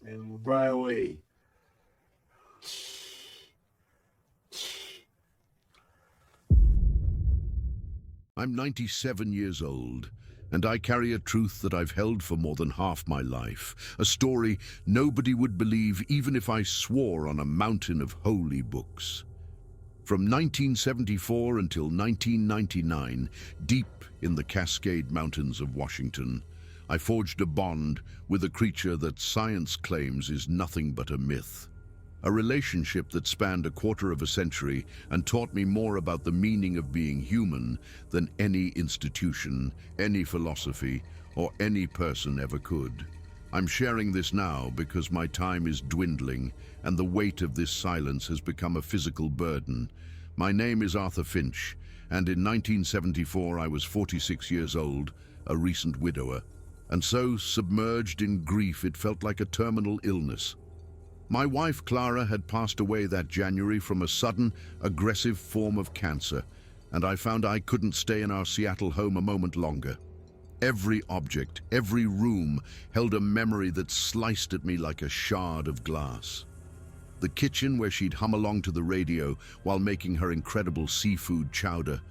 and right away. I'm 97 years old, and I carry a truth that I've held for more than half my life, a story nobody would believe even if I swore on a mountain of holy books. From 1974 until 1999, deep in the Cascade Mountains of Washington, I forged a bond with a creature that science claims is nothing but a myth. A relationship that spanned a quarter of a century and taught me more about the meaning of being human than any institution, any philosophy, or any person ever could. I'm sharing this now because my time is dwindling and the weight of this silence has become a physical burden. My name is Arthur Finch, and in 1974 I was 46 years old, a recent widower, and so submerged in grief it felt like a terminal illness. My wife, Clara, had passed away that January from a sudden, aggressive form of cancer, and I found I couldn't stay in our Seattle home a moment longer. Every object, every room, held a memory that sliced at me like a shard of glass. The kitchen where she'd hum along to the radio while making her incredible seafood chowder,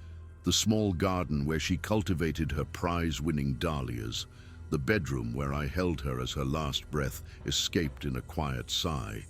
the small garden where she cultivated her prize-winning dahlias, the bedroom where I held her as her last breath escaped in a quiet sigh.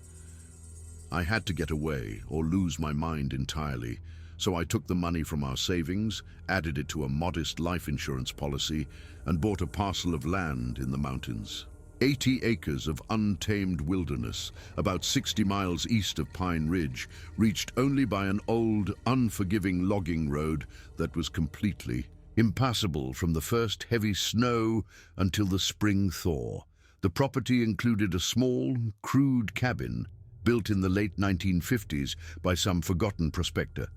I had to get away or lose my mind entirely, so I took the money from our savings, added it to a modest life insurance policy, and bought a parcel of land in the mountains. 80 acres of untamed wilderness, about 60 miles east of Pine Ridge, reached only by an old, unforgiving logging road that was completely impassable from the first heavy snow until the spring thaw. The property included a small, crude cabin built in the late 1950s by some forgotten prospector.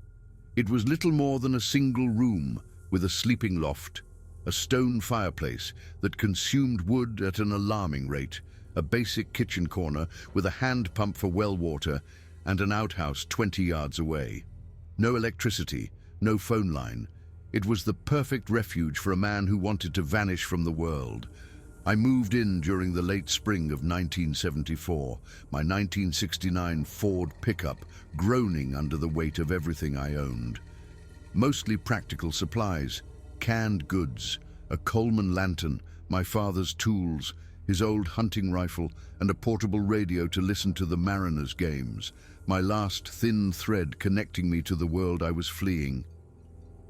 It was little more than a single room with a sleeping loft, a stone fireplace that consumed wood at an alarming rate, a basic kitchen corner with a hand pump for well water, and an outhouse 20 yards away. No electricity, no phone line. It was the perfect refuge for a man who wanted to vanish from the world. I moved in during the late spring of 1974, my 1969 Ford pickup groaning under the weight of everything I owned. Mostly practical supplies, canned goods, a Coleman lantern, my father's tools, his old hunting rifle, and a portable radio to listen to the Mariners games, my last thin thread connecting me to the world I was fleeing.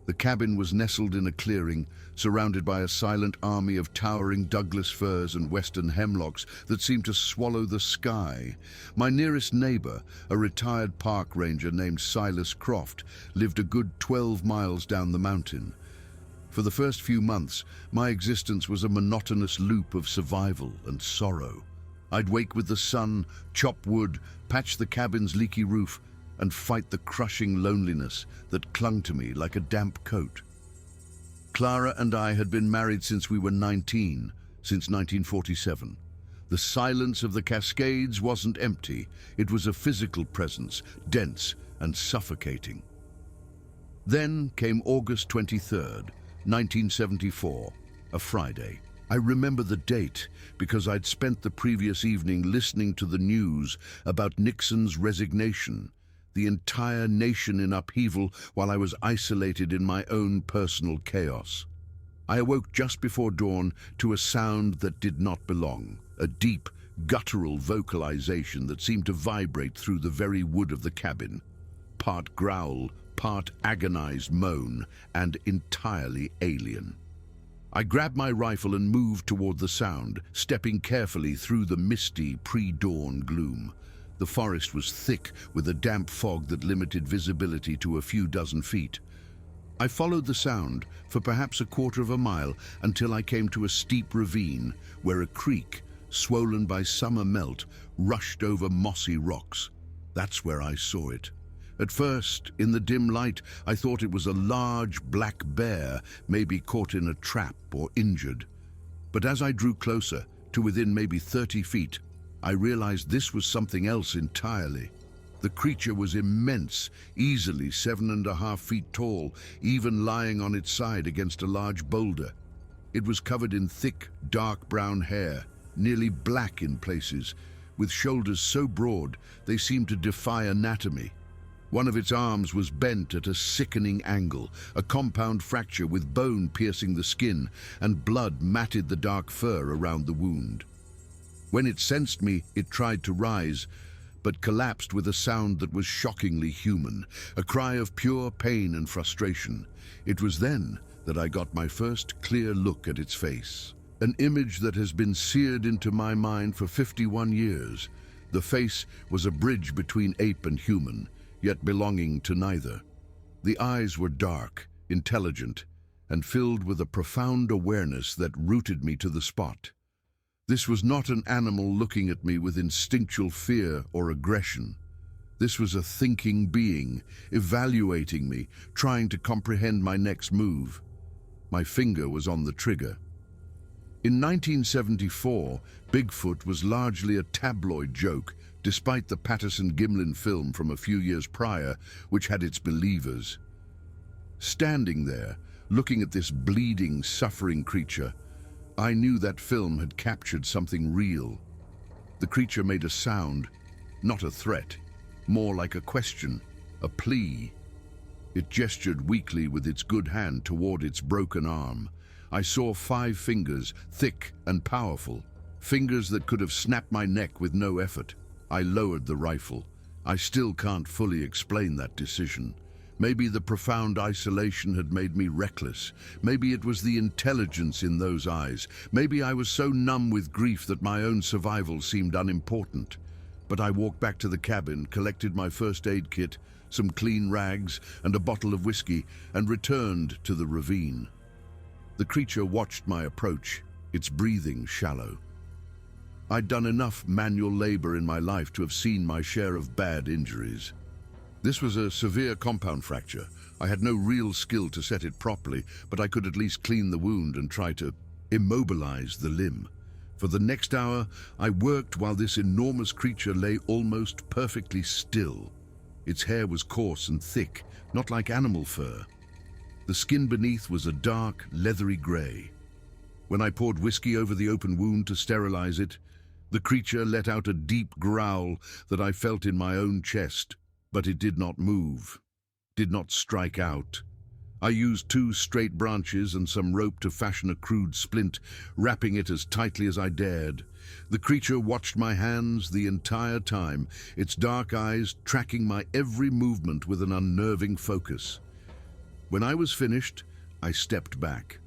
The cabin was nestled in a clearing, surrounded by a silent army of towering Douglas firs and western hemlocks that seemed to swallow the sky. My nearest neighbor, a retired park ranger named Silas Croft, lived a good 12 miles down the mountain. For the first few months, my existence was a monotonous loop of survival and sorrow. I'd wake with the sun, chop wood, patch the cabin's leaky roof, and fight the crushing loneliness that clung to me like a damp coat. Clara and I had been married since we were 19, since 1947. The silence of the Cascades wasn't empty, it was a physical presence, dense and suffocating. Then came August 23rd, 1974, a Friday. I remember the date because I'd spent the previous evening listening to the news about Nixon's resignation, the entire nation in upheaval while I was isolated in my own personal chaos. I awoke just before dawn to a sound that did not belong, a deep, guttural vocalization that seemed to vibrate through the very wood of the cabin. Part growl, part agonized moan, and entirely alien. I grabbed my rifle and moved toward the sound, stepping carefully through the misty, pre-dawn gloom. The forest was thick with a damp fog that limited visibility to a few dozen feet. I followed the sound for perhaps a quarter of a mile until I came to a steep ravine where a creek, swollen by summer melt, rushed over mossy rocks. That's where I saw it. At first, in the dim light, I thought it was a large black bear, maybe caught in a trap or injured. But as I drew closer, to within maybe 30 feet, I realized this was something else entirely. The creature was immense, easily 7.5 feet tall, even lying on its side against a large boulder. It was covered in thick, dark brown hair, nearly black in places, with shoulders so broad they seemed to defy anatomy. One of its arms was bent at a sickening angle, a compound fracture with bone piercing the skin, and blood matted the dark fur around the wound. When it sensed me, it tried to rise, but collapsed with a sound that was shockingly human, a cry of pure pain and frustration. It was then that I got my first clear look at its face. An image that has been seared into my mind for 51 years. The face was a bridge between ape and human, yet belonging to neither. The eyes were dark, intelligent, and filled with a profound awareness that rooted me to the spot. This was not an animal looking at me with instinctual fear or aggression. This was a thinking being, evaluating me, trying to comprehend my next move. My finger was on the trigger. In 1974, Bigfoot was largely a tabloid joke, despite the Patterson-Gimlin film from a few years prior, which had its believers. Standing there, looking at this bleeding, suffering creature, I knew that film had captured something real. The creature made a sound, not a threat, more like a question, a plea. It gestured weakly with its good hand toward its broken arm. I saw 5 fingers, thick and powerful, fingers that could have snapped my neck with no effort. I lowered the rifle. I still can't fully explain that decision. Maybe the profound isolation had made me reckless. Maybe it was the intelligence in those eyes. Maybe I was so numb with grief that my own survival seemed unimportant. But I walked back to the cabin, collected my first aid kit, some clean rags, and a bottle of whiskey, and returned to the ravine. The creature watched my approach, its breathing shallow. I'd done enough manual labor in my life to have seen my share of bad injuries. This was a severe compound fracture. I had no real skill to set it properly, but I could at least clean the wound and try to immobilize the limb. For the next hour, I worked while this enormous creature lay almost perfectly still. Its hair was coarse and thick, not like animal fur. The skin beneath was a dark, leathery gray. When I poured whiskey over the open wound to sterilize it, the creature let out a deep growl that I felt in my own chest, but it did not move, did not strike out. I used 2 straight branches and some rope to fashion a crude splint, wrapping it as tightly as I dared. The creature watched my hands the entire time, its dark eyes tracking my every movement with an unnerving focus. When I was finished, I stepped back.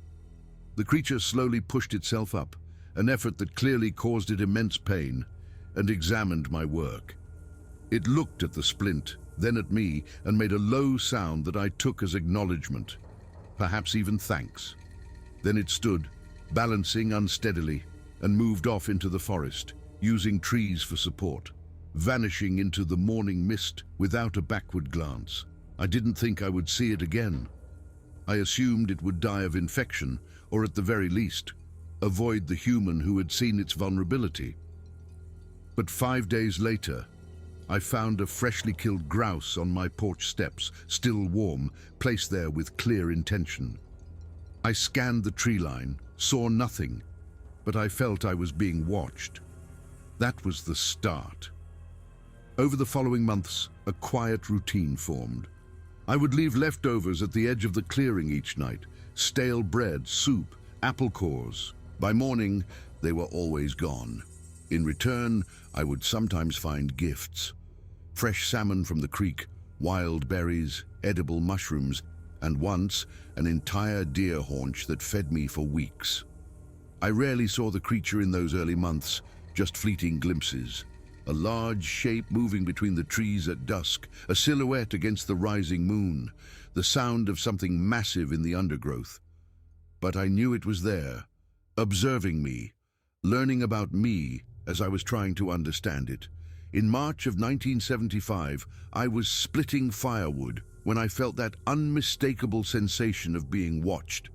The creature slowly pushed itself up, an effort that clearly caused it immense pain, and examined my work. It looked at the splint, then at me, and made a low sound that I took as acknowledgement, perhaps even thanks. Then it stood, balancing unsteadily, and moved off into the forest, using trees for support, vanishing into the morning mist without a backward glance. I didn't think I would see it again. I assumed it would die of infection, or at the very least, avoid the human who had seen its vulnerability. But 5 days later, I found a freshly killed grouse on my porch steps, still warm, placed there with clear intention. I scanned the tree line, saw nothing, but I felt I was being watched. That was the start. Over the following months, a quiet routine formed. I would leave leftovers at the edge of the clearing each night, stale bread, soup, apple cores. By morning, they were always gone. In return, I would sometimes find gifts. Fresh salmon from the creek, wild berries, edible mushrooms, and once, an entire deer haunch that fed me for weeks. I rarely saw the creature in those early months, just fleeting glimpses. A large shape moving between the trees at dusk, a silhouette against the rising moon, the sound of something massive in the undergrowth. But I knew it was there, observing me, learning about me as I was trying to understand it. In March of 1975, I was splitting firewood when I felt that unmistakable sensation of being watched.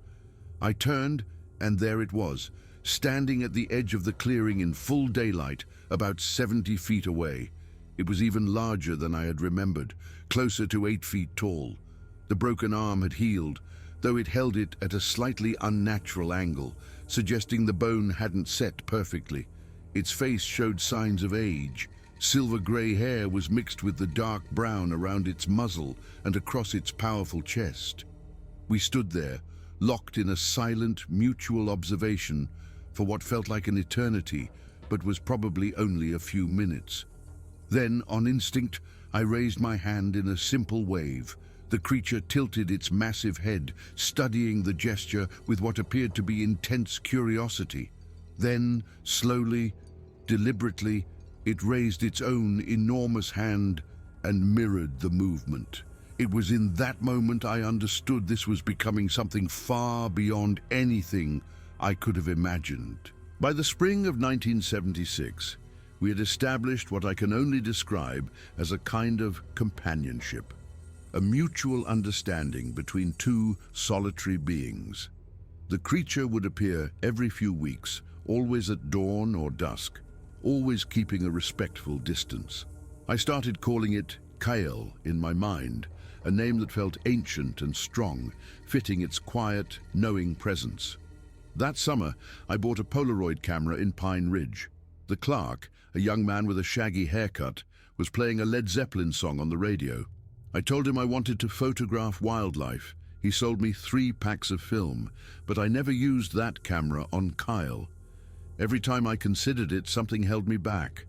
I turned, and there it was, standing at the edge of the clearing in full daylight, about 70 feet away. It was even larger than I had remembered, closer to 8 feet tall. The broken arm had healed, though it held it at a slightly unnatural angle, suggesting the bone hadn't set perfectly. Its face showed signs of age. Silver-grey hair was mixed with the dark brown around its muzzle and across its powerful chest. We stood there, locked in a silent, mutual observation for what felt like an eternity, but was probably only a few minutes. Then, on instinct, I raised my hand in a simple wave. The creature tilted its massive head, studying the gesture with what appeared to be intense curiosity. Then, slowly, deliberately, it raised its own enormous hand and mirrored the movement. It was in that moment I understood this was becoming something far beyond anything I could have imagined. By the spring of 1976, we had established what I can only describe as a kind of companionship, a mutual understanding between two solitary beings. The creature would appear every few weeks, always at dawn or dusk, always keeping a respectful distance. I started calling it Kyle in my mind, a name that felt ancient and strong, fitting its quiet, knowing presence. That summer, I bought a Polaroid camera in Pine Ridge. The clerk, a young man with a shaggy haircut, was playing a Led Zeppelin song on the radio. I told him I wanted to photograph wildlife. He sold me 3 packs of film, but I never used that camera on Kyle. Every time I considered it, something held me back.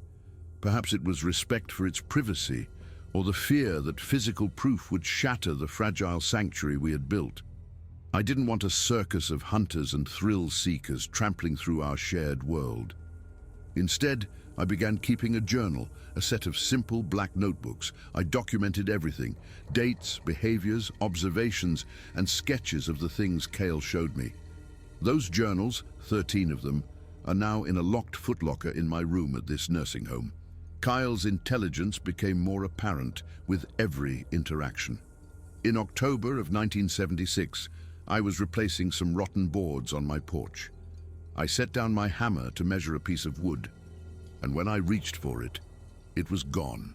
Perhaps it was respect for its privacy, or the fear that physical proof would shatter the fragile sanctuary we had built. I didn't want a circus of hunters and thrill-seekers trampling through our shared world. Instead, I began keeping a journal, a set of simple black notebooks. I documented everything: dates, behaviors, observations, and sketches of the things Kale showed me. Those journals, 13 of them, are now in a locked footlocker in my room at this nursing home. Kyle's intelligence became more apparent with every interaction. In October of 1976, I was replacing some rotten boards on my porch. I set down my hammer to measure a piece of wood, and when I reached for it, it was gone.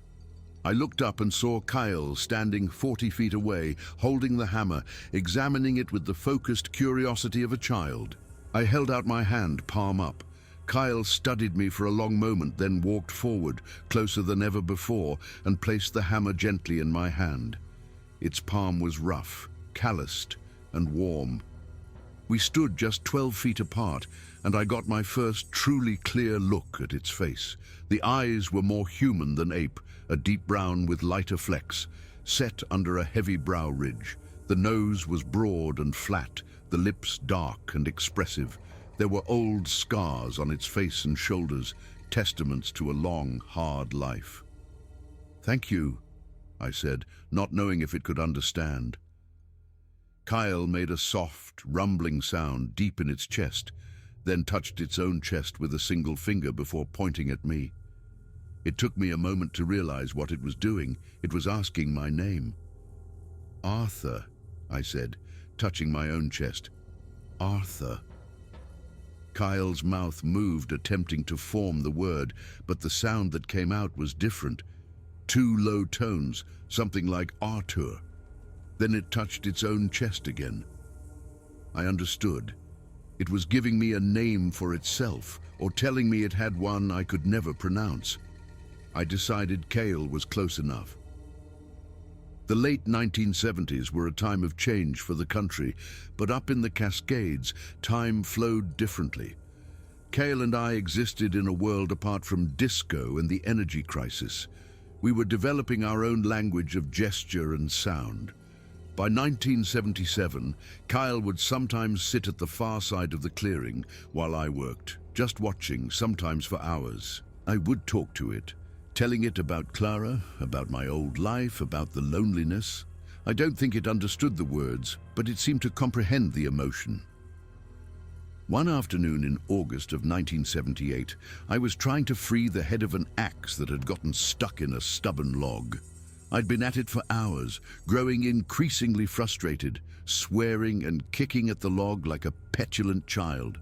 I looked up and saw Kyle standing 40 feet away, holding the hammer, examining it with the focused curiosity of a child. I held out my hand, palm up. Kyle studied me for a long moment, then walked forward, closer than ever before, and placed the hammer gently in my hand. Its palm was rough, calloused, and warm. We stood just 12 feet apart, and I got my first truly clear look at its face. The eyes were more human than ape, a deep brown with lighter flecks, set under a heavy brow ridge. The nose was broad and flat, the lips dark and expressive. There were old scars on its face and shoulders, testaments to a long, hard life. "Thank you," I said, not knowing if it could understand. Kyle made a soft, rumbling sound deep in its chest, then touched its own chest with a single finger before pointing at me. It took me a moment to realize what it was doing. It was asking my name. "Arthur," I said, touching my own chest. "Arthur." Kyle's mouth moved, attempting to form the word, but the sound that came out was different. 2 low tones, something like Arthur. Then it touched its own chest again. I understood. It was giving me a name for itself, or telling me it had one I could never pronounce. I decided Kale was close enough. The late 1970s were a time of change for the country, but up in the Cascades, time flowed differently. Kale and I existed in a world apart from disco and the energy crisis. We were developing our own language of gesture and sound. By 1977, Kyle would sometimes sit at the far side of the clearing while I worked, just watching, sometimes for hours. I would talk to it, telling it about Clara, about my old life, about the loneliness. I don't think it understood the words, but it seemed to comprehend the emotion. One afternoon in August of 1978, I was trying to free the head of an axe that had gotten stuck in a stubborn log. I'd been at it for hours, growing increasingly frustrated, swearing and kicking at the log like a petulant child.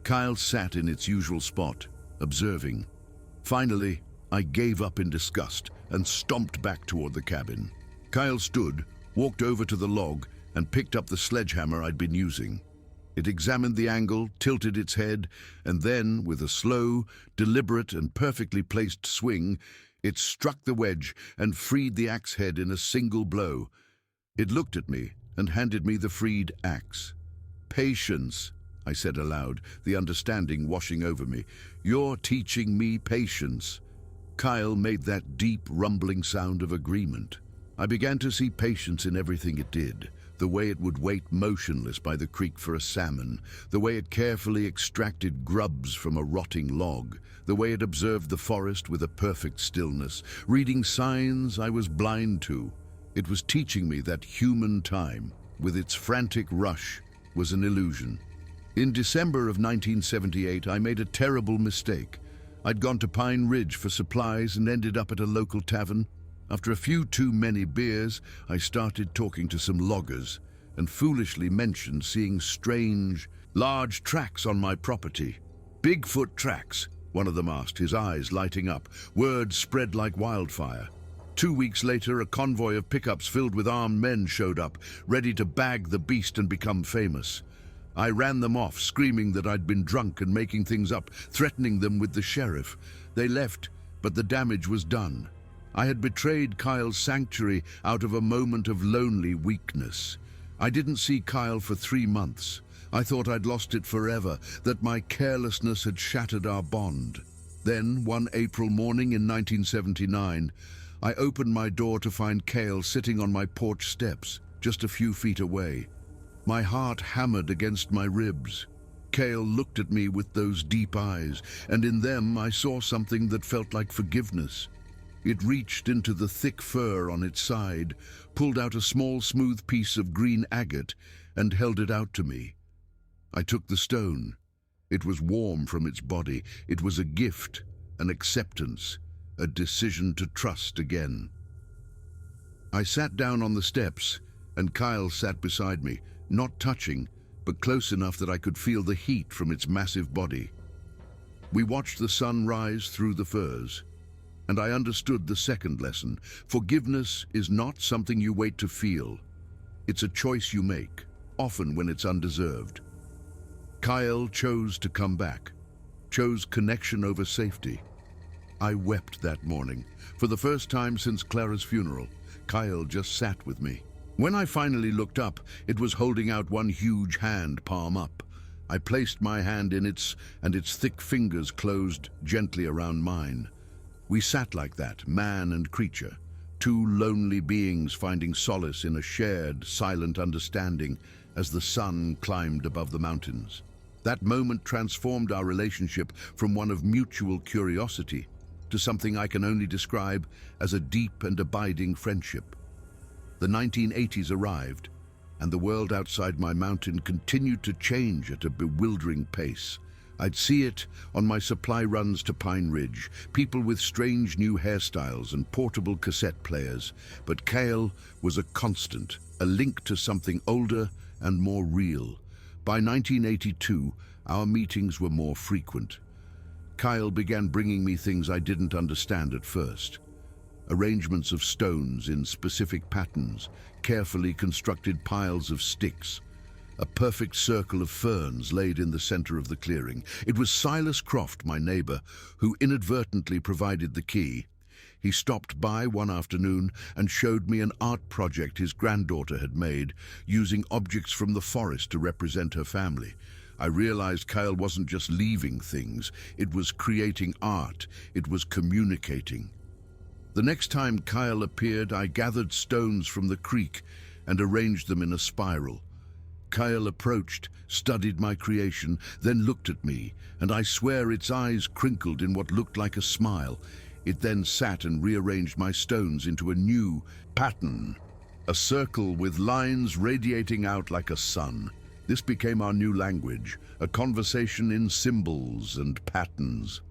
Kyle sat in its usual spot, observing. Finally, I gave up in disgust and stomped back toward the cabin. Kyle stood, walked over to the log, and picked up the sledgehammer I'd been using. It examined the angle, tilted its head, and then, with a slow, deliberate, and perfectly placed swing, it struck the wedge and freed the axe head in a single blow. It looked at me and handed me the freed axe. "Patience," I said aloud, the understanding washing over me. "You're teaching me patience." Kyle made that deep, rumbling sound of agreement. I began to see patience in everything it did. The way it would wait motionless by the creek for a salmon, the way it carefully extracted grubs from a rotting log, the way it observed the forest with a perfect stillness, reading signs I was blind to. It was teaching me that human time, with its frantic rush, was an illusion. In December of 1978, I made a terrible mistake. I'd gone to Pine Ridge for supplies and ended up at a local tavern. After a few too many beers, I started talking to some loggers and foolishly mentioned seeing strange, large tracks on my property. "Bigfoot tracks," one of them asked, his eyes lighting up. Words spread like wildfire. 2 weeks later, a convoy of pickups filled with armed men showed up, ready to bag the beast and become famous. I ran them off, screaming that I'd been drunk and making things up, threatening them with the sheriff. They left, but the damage was done. I had betrayed Kyle's sanctuary out of a moment of lonely weakness. I didn't see Kyle for 3 months. I thought I'd lost it forever, that my carelessness had shattered our bond. Then, one April morning in 1979, I opened my door to find Kyle sitting on my porch steps, just a few feet away. My heart hammered against my ribs. Kyle looked at me with those deep eyes, and in them I saw something that felt like forgiveness. It reached into the thick fur on its side, pulled out a small, smooth piece of green agate, and held it out to me. I took the stone. It was warm from its body. It was a gift, an acceptance, a decision to trust again. I sat down on the steps, and Kyle sat beside me, not touching, but close enough that I could feel the heat from its massive body. We watched the sun rise through the firs, and I understood the second lesson. Forgiveness is not something you wait to feel. It's a choice you make, often when it's undeserved. Kyle chose to come back, chose connection over safety. I wept that morning. For the first time since Clara's funeral, Kyle just sat with me. When I finally looked up, it was holding out one huge hand, palm up. I placed my hand in its, and its thick fingers closed gently around mine. We sat like that, man and creature, two lonely beings finding solace in a shared, silent understanding as the sun climbed above the mountains. That moment transformed our relationship from one of mutual curiosity to something I can only describe as a deep and abiding friendship. The 1980s arrived, and the world outside my mountain continued to change at a bewildering pace. I'd see it on my supply runs to Pine Ridge, people with strange new hairstyles and portable cassette players. But Kyle was a constant, a link to something older and more real. By 1982, our meetings were more frequent. Kyle began bringing me things I didn't understand at first. Arrangements of stones in specific patterns, carefully constructed piles of sticks, a perfect circle of ferns laid in the center of the clearing. It was Silas Croft, my neighbor, who inadvertently provided the key. He stopped by one afternoon and showed me an art project his granddaughter had made, using objects from the forest to represent her family. I realized Kyle wasn't just leaving things, it was creating art, it was communicating. The next time Kyle appeared, I gathered stones from the creek and arranged them in a spiral. Kyle approached, studied my creation, then looked at me, and I swear its eyes crinkled in what looked like a smile. It then sat and rearranged my stones into a new pattern, a circle with lines radiating out like a sun. This became our new language, a conversation in symbols and patterns.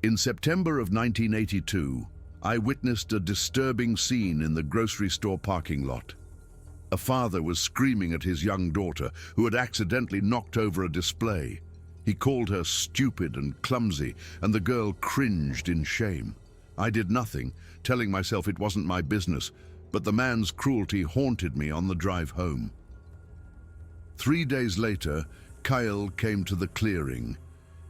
In September of 1982, I witnessed a disturbing scene in the grocery store parking lot. A father was screaming at his young daughter, who had accidentally knocked over a display. He called her stupid and clumsy, and the girl cringed in shame. I did nothing, telling myself it wasn't my business, but the man's cruelty haunted me on the drive home. 3 days later, Kyle came to the clearing.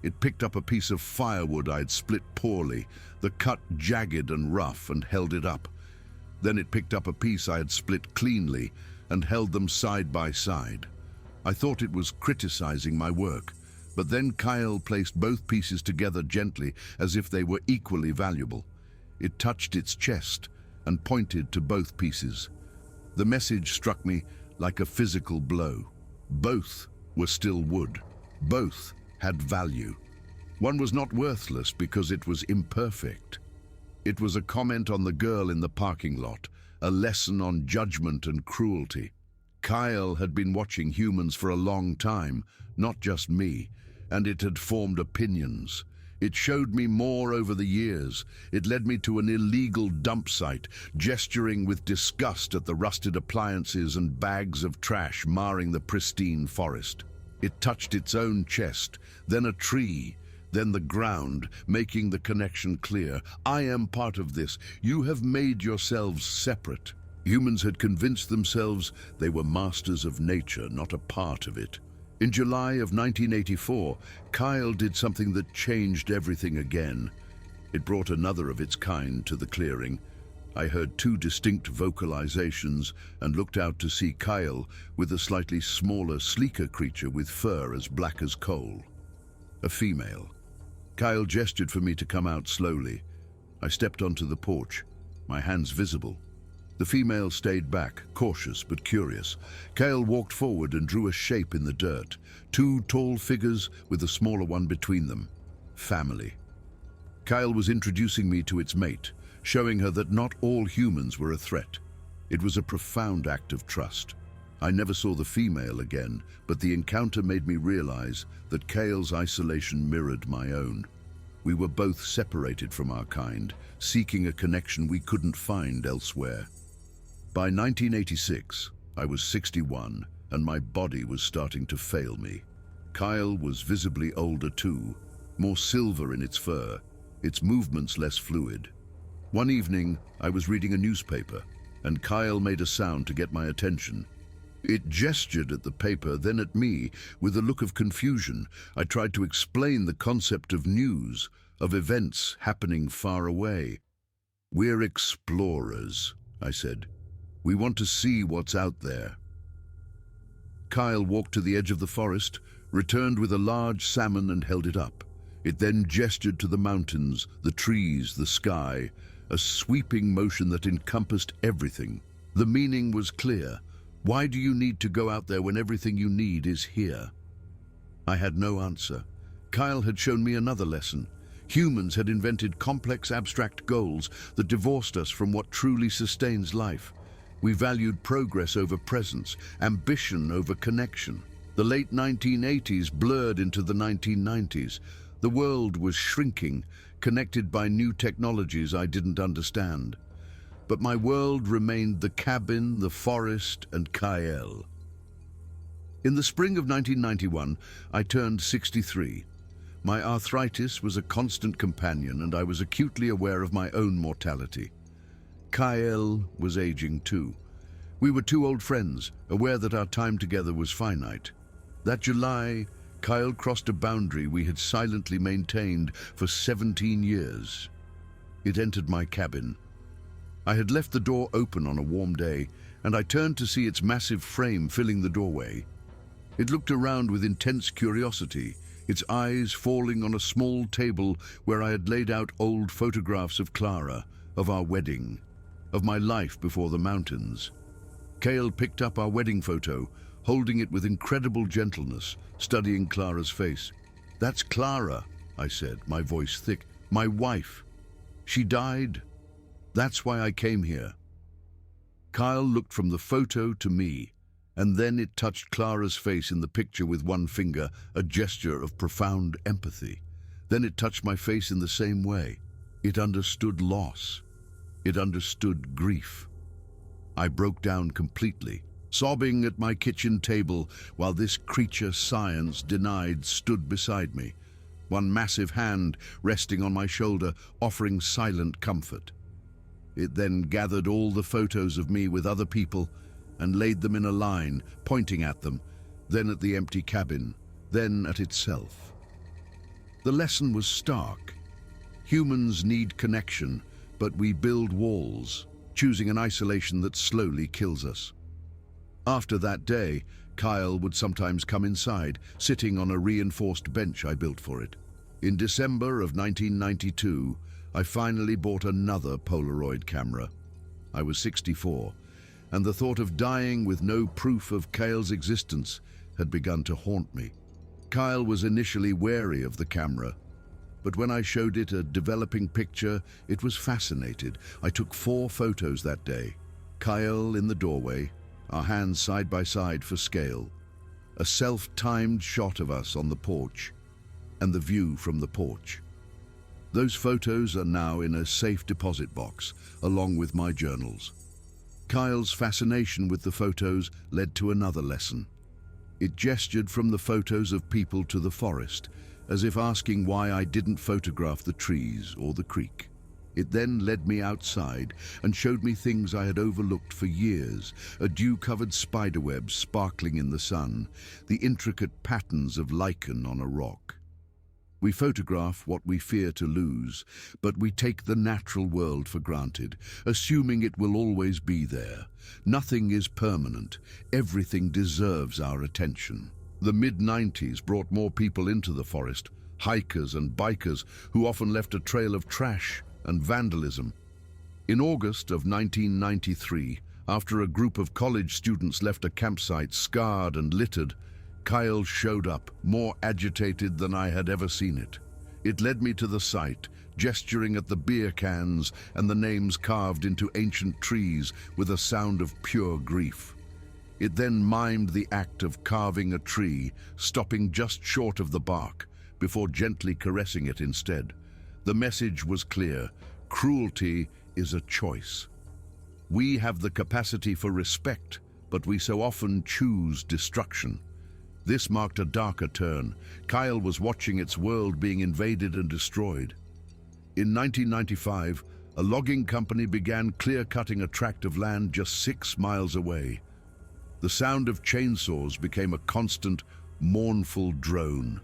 It picked up a piece of firewood I'd split poorly, the cut jagged and rough, and held it up. Then it picked up a piece I had split cleanly and held them side by side. I thought it was criticizing my work, but then Kyle placed both pieces together gently as if they were equally valuable. It touched its chest and pointed to both pieces. The message struck me like a physical blow. Both were still wood. Both had value. One was not worthless because it was imperfect. It was a comment on the girl in the parking lot, a lesson on judgment and cruelty. Kyle had been watching humans for a long time, not just me, and it had formed opinions. It showed me more over the years. It led me to an illegal dump site, gesturing with disgust at the rusted appliances and bags of trash marring the pristine forest. It touched its own chest, then a tree, then the ground, making the connection clear. I am part of this. You have made yourselves separate. Humans had convinced themselves they were masters of nature, not a part of it. In July of 1984, Kyle did something that changed everything again. It brought another of its kind to the clearing. I heard 2 distinct vocalizations and looked out to see Kyle with a slightly smaller, sleeker creature with fur as black as coal. A female. Kyle gestured for me to come out slowly. I stepped onto the porch, my hands visible. The female stayed back, cautious but curious. Kyle walked forward and drew a shape in the dirt. 2 tall figures with a smaller one between them. Family. Kyle was introducing me to its mate, showing her that not all humans were a threat. It was a profound act of trust. I never saw the female again, but the encounter made me realize that Kyle's isolation mirrored my own. We were both separated from our kind, seeking a connection we couldn't find elsewhere. By 1986, I was 61, and my body was starting to fail me. Kyle was visibly older too, more silver in its fur, its movements less fluid. One evening, I was reading a newspaper, and Kyle made a sound to get my attention. It gestured at the paper, then at me, with a look of confusion. I tried to explain the concept of news, of events happening far away. "We're explorers," I said. "We want to see what's out there." Kyle walked to the edge of the forest, returned with a large salmon and held it up. It then gestured to the mountains, the trees, the sky, a sweeping motion that encompassed everything. The meaning was clear. Why do you need to go out there when everything you need is here? I had no answer. Kyle had shown me another lesson. Humans had invented complex abstract goals that divorced us from what truly sustains life. We valued progress over presence, ambition over connection. The late 1980s blurred into the 1990s. The world was shrinking, connected by new technologies I didn't understand. But my world remained the cabin, the forest, and Kyle. In the spring of 1991, I turned 63. My arthritis was a constant companion, and I was acutely aware of my own mortality. Kyle was aging too. We were 2 old friends, aware that our time together was finite. That July, Kyle crossed a boundary we had silently maintained for 17 years. It entered my cabin. I had left the door open on a warm day, and I turned to see its massive frame filling the doorway. It looked around with intense curiosity, its eyes falling on a small table where I had laid out old photographs of Clara, of our wedding, of my life before the mountains. Kyle picked up our wedding photo, holding it with incredible gentleness, studying Clara's face. "That's Clara," I said, my voice thick. "My wife. She died. That's why I came here." Kyle looked from the photo to me, and then it touched Clara's face in the picture with one finger, a gesture of profound empathy. Then it touched my face in the same way. It understood loss. It understood grief. I broke down completely, sobbing at my kitchen table while this creature science denied stood beside me, one massive hand resting on my shoulder, offering silent comfort. It then gathered all the photos of me with other people and laid them in a line, pointing at them. then at the empty cabin, then at itself. The lesson was stark. Humans need connection, but we build walls, choosing an isolation that slowly kills us. After that day, Kyle would sometimes come inside, sitting on a reinforced bench I built for it. In December of 1992, I finally bought another Polaroid camera. I was 64, and the thought of dying with no proof of Kyle's existence had begun to haunt me. Kyle was initially wary of the camera, but when I showed it a developing picture, it was fascinated. I took 4 photos that day. Kyle in the doorway, our hands side by side for scale, a self-timed shot of us on the porch, and the view from the porch. Those photos are now in a safe deposit box, along with my journals. Kyle's fascination with the photos led to another lesson. It gestured from the photos of people to the forest, as if asking why I didn't photograph the trees or the creek. It then led me outside and showed me things I had overlooked for years, a dew-covered spiderweb sparkling in the sun, the intricate patterns of lichen on a rock. We photograph what we fear to lose, but we take the natural world for granted, assuming it will always be there. Nothing is permanent. Everything deserves our attention. The mid-90s brought more people into the forest, hikers and bikers who often left a trail of trash and vandalism. In August of 1993, after a group of college students left a campsite scarred and littered, Kyle showed up, more agitated than I had ever seen it. It led me to the site, gesturing at the beer cans and the names carved into ancient trees with a sound of pure grief. It then mimed the act of carving a tree, stopping just short of the bark, before gently caressing it instead. The message was clear: cruelty is a choice. We have the capacity for respect, but we so often choose destruction. This marked a darker turn. Kyle was watching its world being invaded and destroyed. In 1995, a logging company began clear-cutting a tract of land just 6 miles away. The sound of chainsaws became a constant, mournful drone.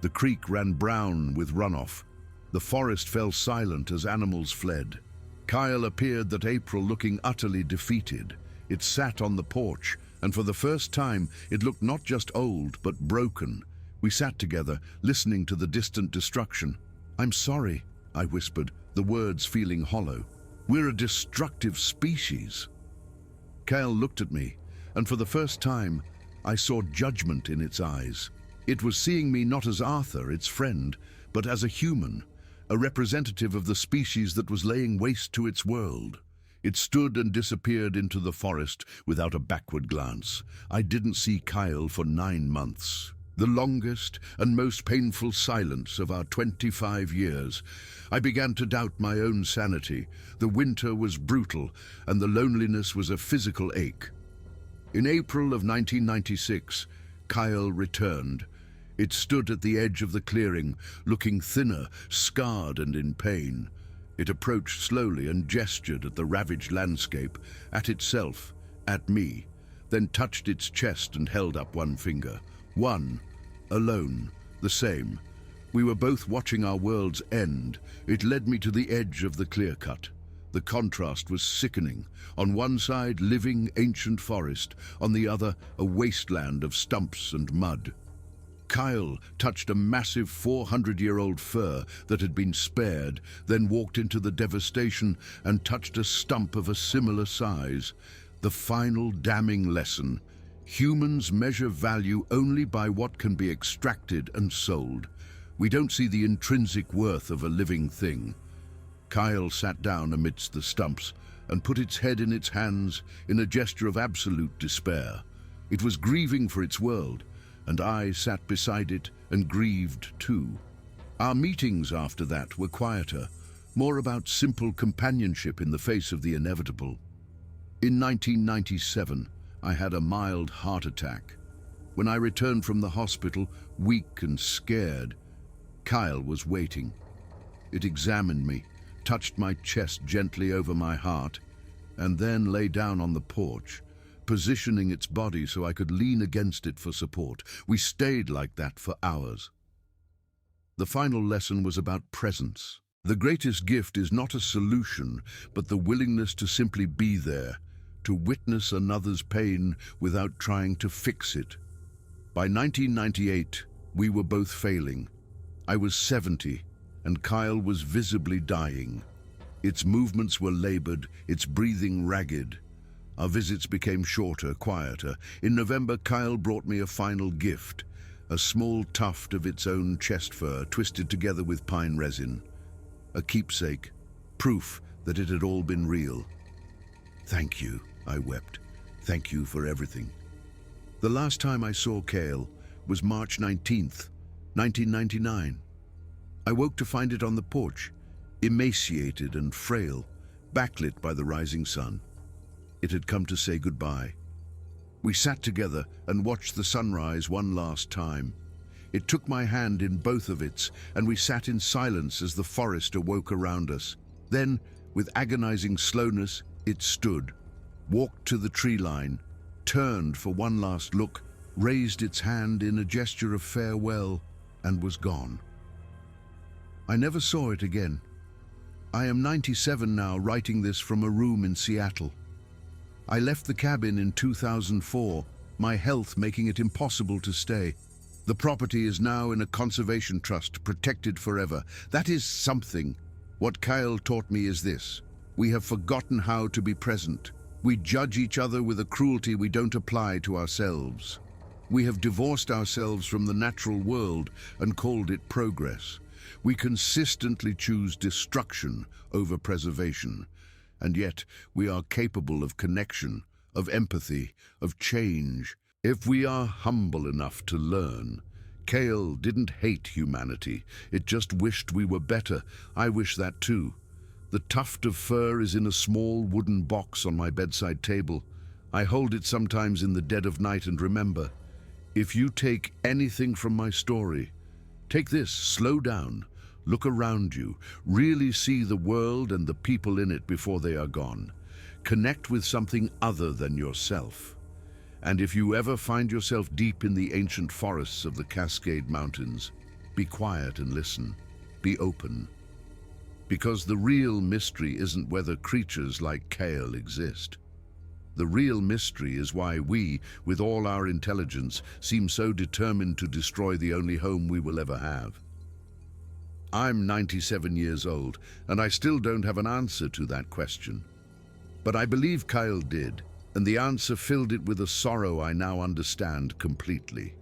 The creek ran brown with runoff. The forest fell silent as animals fled. Kyle appeared that April looking utterly defeated. It sat on the porch, and for the first time, it looked not just old, but broken. We sat together, listening to the distant destruction. "I'm sorry," I whispered, the words feeling hollow. "We're a destructive species." Kyle looked at me, and for the first time, I saw judgment in its eyes. It was seeing me not as Arthur, its friend, but as a human, a representative of the species that was laying waste to its world. It stood and disappeared into the forest without a backward glance. I didn't see Kyle for 9 months. The longest and most painful silence of our 25 years. I began to doubt my own sanity. The winter was brutal, and the loneliness was a physical ache. In April of 1996, Kyle returned. It stood at the edge of the clearing, looking thinner, scarred and in pain. It approached slowly and gestured at the ravaged landscape, at itself, at me, then touched its chest and held up one finger. One, alone, the same. We were both watching our world's end. It led me to the edge of the clear-cut. The contrast was sickening. On one side, living, ancient forest. On the other, a wasteland of stumps and mud. Kyle touched a massive 400-year-old fir that had been spared, then walked into the devastation and touched a stump of a similar size. The final damning lesson: humans measure value only by what can be extracted and sold. We don't see the intrinsic worth of a living thing. Kyle sat down amidst the stumps and put its head in its hands in a gesture of absolute despair. It was grieving for its world, and I sat beside it and grieved too. Our meetings after that were quieter, more about simple companionship in the face of the inevitable. In 1997, I had a mild heart attack. When I returned from the hospital, weak and scared, Kyle was waiting. It examined me, touched my chest gently over my heart, and then lay down on the porch, positioning its body so I could lean against it for support. We stayed like that for hours. The final lesson was about presence. The greatest gift is not a solution, but the willingness to simply be there, to witness another's pain without trying to fix it. By 1998, we were both failing. I was 70, and Kyle was visibly dying. Its movements were labored, its breathing ragged. Our visits became shorter, quieter. In November, Kyle brought me a final gift, a small tuft of its own chest fur twisted together with pine resin. A keepsake, proof that it had all been real. "Thank you," I wept. "Thank you for everything." The last time I saw Kale was March 19th, 1999. I woke to find it on the porch, emaciated and frail, backlit by the rising sun. It had come to say goodbye. We sat together and watched the sunrise one last time. It took my hand in both of its, and we sat in silence as the forest awoke around us. Then, with agonizing slowness, it stood, walked to the tree line, turned for one last look, raised its hand in a gesture of farewell, and was gone. I never saw it again. I am 97 now, writing this from a room in Seattle. I left the cabin in 2004, my health making it impossible to stay. The property is now in a conservation trust, protected forever. That is something. What Kyle taught me is this: we have forgotten how to be present. We judge each other with a cruelty we don't apply to ourselves. We have divorced ourselves from the natural world and called it progress. We consistently choose destruction over preservation. And yet, we are capable of connection, of empathy, of change, if we are humble enough to learn. Kale didn't hate humanity. It just wished we were better. I wish that too. The tuft of fur is in a small wooden box on my bedside table. I hold it sometimes in the dead of night and remember, if you take anything from my story, take this: slow down, look around you, really see the world and the people in it before they are gone. Connect with something other than yourself. And if you ever find yourself deep in the ancient forests of the Cascade Mountains, be quiet and listen. Be open. Because the real mystery isn't whether creatures like Kale exist. The real mystery is why we, with all our intelligence, seem so determined to destroy the only home we will ever have. I'm 97 years old, and I still don't have an answer to that question. But I believe Kyle did, and the answer filled it with a sorrow I now understand completely.